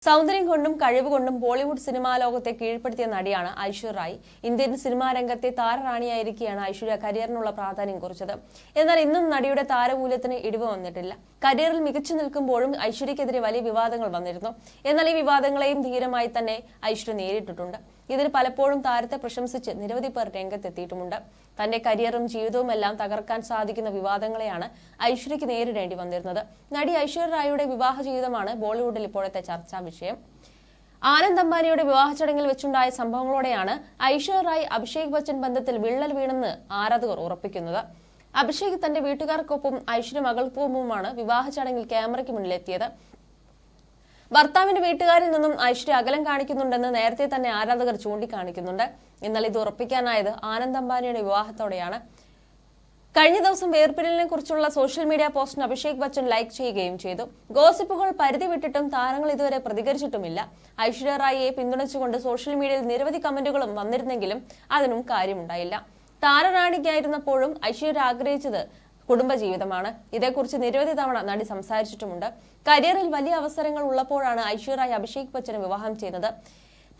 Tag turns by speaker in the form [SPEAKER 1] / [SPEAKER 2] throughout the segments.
[SPEAKER 1] സൗന്ദര്യം കൊണ്ടും കഴിവ് കൊണ്ടും ബോളിവുഡ് സിനിമാ ലോകത്തെ കീഴ്പ്പെടുത്തിയ നടിയാണ് ഐശ്വര്യ റായ്. ഇന്ത്യൻ സിനിമാ രംഗത്തെ താരറാണിയായിരിക്കെയാണ് ഐശ്വര്യ കരിയറിനുള്ള പ്രാധാന്യം കുറിച്ചത്. എന്നാൽ ഇന്നും നടിയുടെ താരമൂല്യത്തിന് ഇടിവ് വന്നിട്ടില്ല. കരിയറിൽ മികച്ചു നിൽക്കുമ്പോഴും ഐശ്വര്യക്കെതിരെ വലിയ വിവാദങ്ങൾ വന്നിരുന്നു. എന്നാൽ ഈ വിവാദങ്ങളെയും ധീരമായി തന്നെ ഐശ്വര്യ നേരിട്ടിട്ടുണ്ട്. ഇതിന് പലപ്പോഴും താരത്തെ പ്രശംസിച്ച് നിരവധി പേർ രംഗത്തെത്തിയിട്ടുമുണ്ട്. തന്റെ കരിയറും ജീവിതവുമെല്ലാം തകർക്കാൻ സാധിക്കുന്ന വിവാദങ്ങളെയാണ് ഐശ്വര്യയ്ക്ക് നേരിടേണ്ടി വന്നിരുന്നത്. നടി ഐശ്വര്യ റായിയുടെ വിവാഹ ജീവിതമാണ് ബോളിവുഡിൽ ഇപ്പോഴത്തെ ചർച്ചാ വിഷയം. ആനന്ദ് അംബാനിയുടെ വിവാഹ ചടങ്ങിൽ വെച്ചുണ്ടായ സംഭവങ്ങളോടെയാണ് ഐശ്വര്യ റായ് അഭിഷേക് ബച്ചൻ ബന്ധത്തിൽ വിള്ളൽ വീണെന്ന് ആരാധകർ ഉറപ്പിക്കുന്നത്. അഭിഷേക് തന്റെ വീട്ടുകാർക്കൊപ്പം ഐശ്വര്യ മകൾക്കൊപ്പവുമാണ് വിവാഹ ചടങ്ങിൽ ക്യാമറയ്ക്ക് മുന്നിലെത്തിയത്. ഭർത്താവിന്റെ വീട്ടുകാരിൽ നിന്നും ഐശ്വര്യ അകലം കാണിക്കുന്നുണ്ടെന്ന് നേരത്തെ തന്നെ ആരാധകർ ചൂണ്ടിക്കാണിക്കുന്നുണ്ട്. എന്നാൽ ഇത് ഉറപ്പിക്കാനായത് ആനന്ദ് അംബാനിയുടെ വിവാഹത്തോടെയാണ്. കഴിഞ്ഞ ദിവസം വേർപിരിയലിനെ കുറിച്ചുള്ള സോഷ്യൽ മീഡിയ പോസ്റ്റിന് അഭിഷേക് ബച്ചൻ ലൈക്ക് ചെയ്യുകയും ചെയ്തു. ഗോസിപ്പുകൾ പരിധി വിട്ടിട്ടും താരങ്ങൾ ഇതുവരെ പ്രതികരിച്ചിട്ടുമില്ല. ഐശ്വര്യ റായിയെ പിന്തുണച്ചുകൊണ്ട് സോഷ്യൽ മീഡിയയിൽ നിരവധി കമന്റുകളും വന്നിരുന്നെങ്കിലും അതിനും കാര്യമുണ്ടായില്ല. താരറാണിക്കായിരുന്നപ്പോഴും ഐശ്വര്യ ആഗ്രഹിച്ചത് കുടുംബജീവിതമാണ്. ഇതേക്കുറിച്ച് നിരവധി തവണ നടി സംസാരിച്ചിട്ടുമുണ്ട്. കരിയറിൽ വലിയ അവസരങ്ങൾ ഉള്ളപ്പോഴാണ് ഐശ്വര്യ റായ് അഭിഷേക് ബച്ചനെ വിവാഹം ചെയ്യുന്നത്.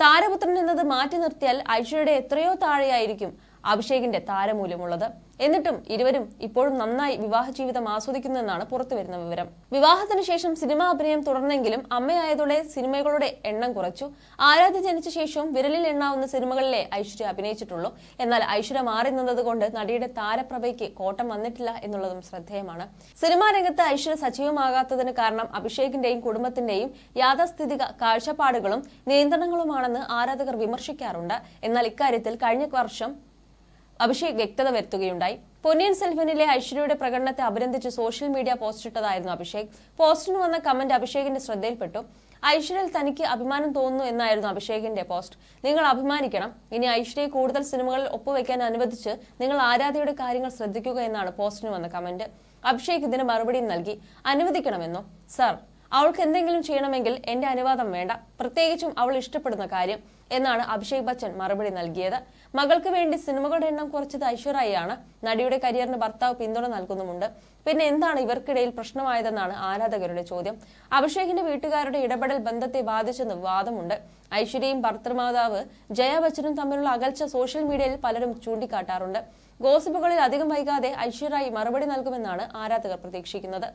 [SPEAKER 1] താരപുത്രൻ എന്നത് മാറ്റി നിർത്തിയാൽ ഐശ്വര്യയുടെ എത്രയോ താഴെയായിരിക്കും അഭിഷേകിന്റെ താരമൂല്യമുള്ളത്. എന്നിട്ടും ഇരുവരും ഇപ്പോഴും നന്നായി വിവാഹ ജീവിതം ആസ്വദിക്കുന്നുവെന്നാണ് പുറത്തുവരുന്ന വിവരം. വിവാഹത്തിന് ശേഷം സിനിമാ അഭിനയം തുടർന്നെങ്കിലും അമ്മയായതോടെ സിനിമകളുടെ എണ്ണം കുറച്ചു. ആരാധ്യ ജനിച്ച ശേഷവും വിരലിൽ എണ്ണാവുന്ന സിനിമകളിലെ ഐശ്വര്യ അഭിനയിച്ചിട്ടുള്ളൂ. എന്നാൽ ഐശ്വര്യ മാറി നിന്നത് കൊണ്ട് നടിയുടെ താരപ്രഭയ്ക്ക് കോട്ടം വന്നിട്ടില്ല എന്നുള്ളതും ശ്രദ്ധേയമാണ്. സിനിമാ രംഗത്ത് ഐശ്വര്യ സജീവമാകാത്തതിന് കാരണം അഭിഷേകിന്റെയും കുടുംബത്തിന്റെയും യാഥാസ്ഥിതിക കാഴ്ചപ്പാടുകളും നിയന്ത്രണങ്ങളുമാണെന്ന് ആരാധകർ വിമർശിക്കാറുണ്ട്. എന്നാൽ ഇക്കാര്യത്തിൽ കഴിഞ്ഞ വർഷം അഭിഷേക് വ്യക്തത വരുത്തുകയുണ്ടായി. പൊന്നിയിൻ സെൽവനിലെ ഐശ്വര്യയുടെ പ്രകടനത്തെ അഭിനന്ദിച്ച് സോഷ്യൽ മീഡിയ പോസ്റ്റിട്ടതായിരുന്നു അഭിഷേക്. പോസ്റ്റിന് വന്ന കമന്റ് അഭിഷേകിന്റെ ശ്രദ്ധയിൽപ്പെട്ടു. ഐശ്വര്യയിൽ തനിക്ക് അഭിമാനം തോന്നുന്നു എന്നായിരുന്നു അഭിഷേകിന്റെ പോസ്റ്റ്. നിങ്ങൾ അഭിമാനിക്കണം. ഇനി ഐശ്വര്യയെ കൂടുതൽ സിനിമകളിൽ ഒപ്പുവെക്കാൻ അനുവദിച്ച് നിങ്ങൾ ആരാധ്യയുടെ കാര്യങ്ങൾ ശ്രദ്ധിക്കുക എന്നാണ് പോസ്റ്റിന് വന്ന കമന്റ്. അഭിഷേക് ഇതിന് മറുപടിയും നൽകി. അനുവദിക്കണമെന്നോ? സർ, അവൾക്ക് എന്തെങ്കിലും ചെയ്യണമെങ്കിൽ എന്റെ അനുവാദം വേണ്ട, പ്രത്യേകിച്ചും അവൾ ഇഷ്ടപ്പെടുന്ന കാര്യം എന്നാണ് അഭിഷേക് ബച്ചൻ മറുപടി നൽകിയത്. മകൾക്ക് വേണ്ടി സിനിമകളുടെ എണ്ണം കുറച്ചത് ഐശ്വര്യയാണ്. നടിയുടെ കരിയറിന് ഭർത്താവ് പിന്തുണ നൽകുന്നുമുണ്ട്. പിന്നെ എന്താണ് ഇവർക്കിടയിൽ പ്രശ്നമായതെന്നാണ് ആരാധകരുടെ ചോദ്യം. അഭിഷേകിന്റെ വീട്ടുകാരുടെ ഇടപെടൽ ബന്ധത്തെ ബാധിച്ചെന്ന് വാദമുണ്ട്. ഐശ്വര്യയും ഭർത്തൃമാതാവ് ജയ ബച്ചനും തമ്മിലുള്ള അകൽച്ച സോഷ്യൽ മീഡിയയിൽ പലരും ചൂണ്ടിക്കാട്ടാറുണ്ട്. ഗോസിപ്പുകളിൽ അധികം വൈകാതെ ഐശ്വര്യ റായ് മറുപടി നൽകുമെന്നാണ് ആരാധകർ പ്രതീക്ഷിക്കുന്നത്.